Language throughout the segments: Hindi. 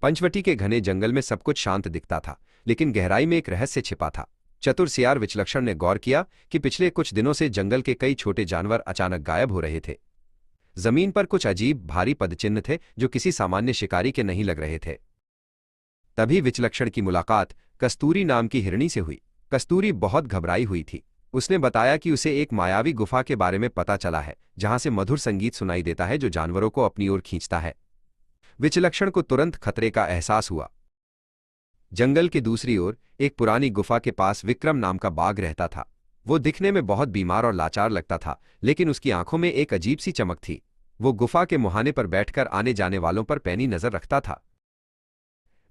पंचवटी के घने जंगल में सब कुछ शांत दिखता था, लेकिन गहराई में एक रहस्य छिपा था। चतुर सियार विचलक्षण ने गौर किया कि पिछले कुछ दिनों से जंगल के कई छोटे जानवर अचानक गायब हो रहे थे। जमीन पर कुछ अजीब भारी पदचिन्ह थे जो किसी सामान्य शिकारी के नहीं लग रहे थे। तभी विचलक्षण की मुलाकात कस्तूरी नाम की हिरणी से हुई। कस्तूरी बहुत घबराई हुई थी। उसने बताया कि उसे एक मायावी गुफा के बारे में पता चला है, जहां से मधुर संगीत सुनाई देता है जो जानवरों को अपनी ओर खींचता है। विचलक्षण को तुरंत खतरे का एहसास हुआ। जंगल की दूसरी ओर एक पुरानी गुफा के पास विक्रम नाम का बाघ रहता था। वो दिखने में बहुत बीमार और लाचार लगता था, लेकिन उसकी आंखों में एक अजीब सी चमक थी। वो गुफा के मुहाने पर बैठकर आने जाने वालों पर पैनी नजर रखता था।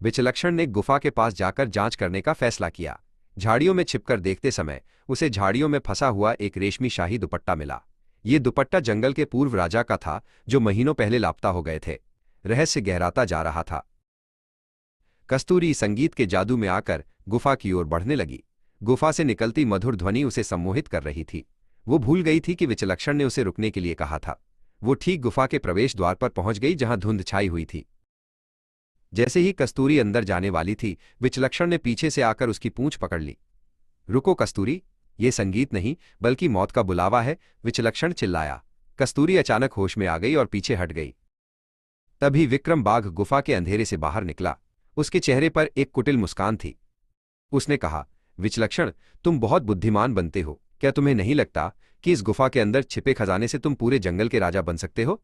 विचलक्षण ने गुफा के पास जाकर जांच करने का फैसला किया। झाड़ियों में छिपकर देखते समय उसे झाड़ियों में फंसा हुआ एक रेशमी शाही दुपट्टा मिला। ये दुपट्टा जंगल के पूर्व राजा का था, जो महीनों पहले लापता हो गए थे। रहस्य गहराता जा रहा था। कस्तूरी संगीत के जादू में आकर गुफा की ओर बढ़ने लगी। गुफा से निकलती मधुर ध्वनि उसे सम्मोहित कर रही थी। वो भूल गई थी कि विचलक्षण ने उसे रुकने के लिए कहा था। वो ठीक गुफा के प्रवेश द्वार पर पहुंच गई, जहां धुंध छाई हुई थी। जैसे ही कस्तूरी अंदर जाने वाली थी, विचलक्षण ने पीछे से आकर उसकी पूंछ पकड़ ली। रुको कस्तूरी, ये संगीत नहीं बल्कि मौत का बुलावा है, विचलक्षण चिल्लाया। कस्तूरी अचानक होश में आ गई और पीछे हट गई। तभी विक्रम बाघ गुफा के अंधेरे से बाहर निकला। उसके चेहरे पर एक कुटिल मुस्कान थी। उसने कहा, विचलक्षण, तुम बहुत बुद्धिमान बनते हो। क्या तुम्हें नहीं लगता कि इस गुफा के अंदर छिपे खजाने से तुम पूरे जंगल के राजा बन सकते हो?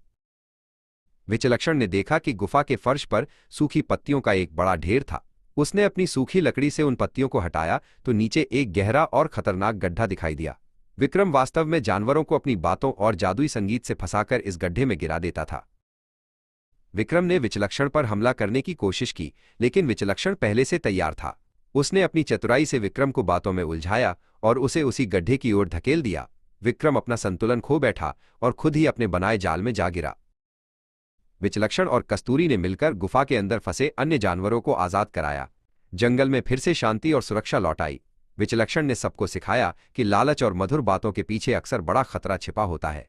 विचलक्षण ने देखा कि गुफा के फर्श पर सूखी पत्तियों का एक बड़ा ढेर था। उसने अपनी सूखी लकड़ी से उन पत्तियों को हटाया तो नीचे एक गहरा और खतरनाक गड्ढा दिखाई दिया। विक्रम वास्तव में जानवरों को अपनी बातों और जादुई संगीत से फंसाकर इस गड्ढे में गिरा देता था। विक्रम ने विचलक्षण पर हमला करने की कोशिश की, लेकिन विचलक्षण पहले से तैयार था। उसने अपनी चतुराई से विक्रम को बातों में उलझाया और उसे उसी गड्ढे की ओर धकेल दिया। विक्रम अपना संतुलन खो बैठा और खुद ही अपने बनाए जाल में जा गिरा। विचलक्षण और कस्तूरी ने मिलकर गुफा के अंदर फंसे अन्य जानवरों को आजाद कराया। जंगल में फिर से शांति और सुरक्षा लौट आई। विचलक्षण ने सबको सिखाया कि लालच और मधुर बातों के पीछे अक्सर बड़ा खतरा छिपा होता है।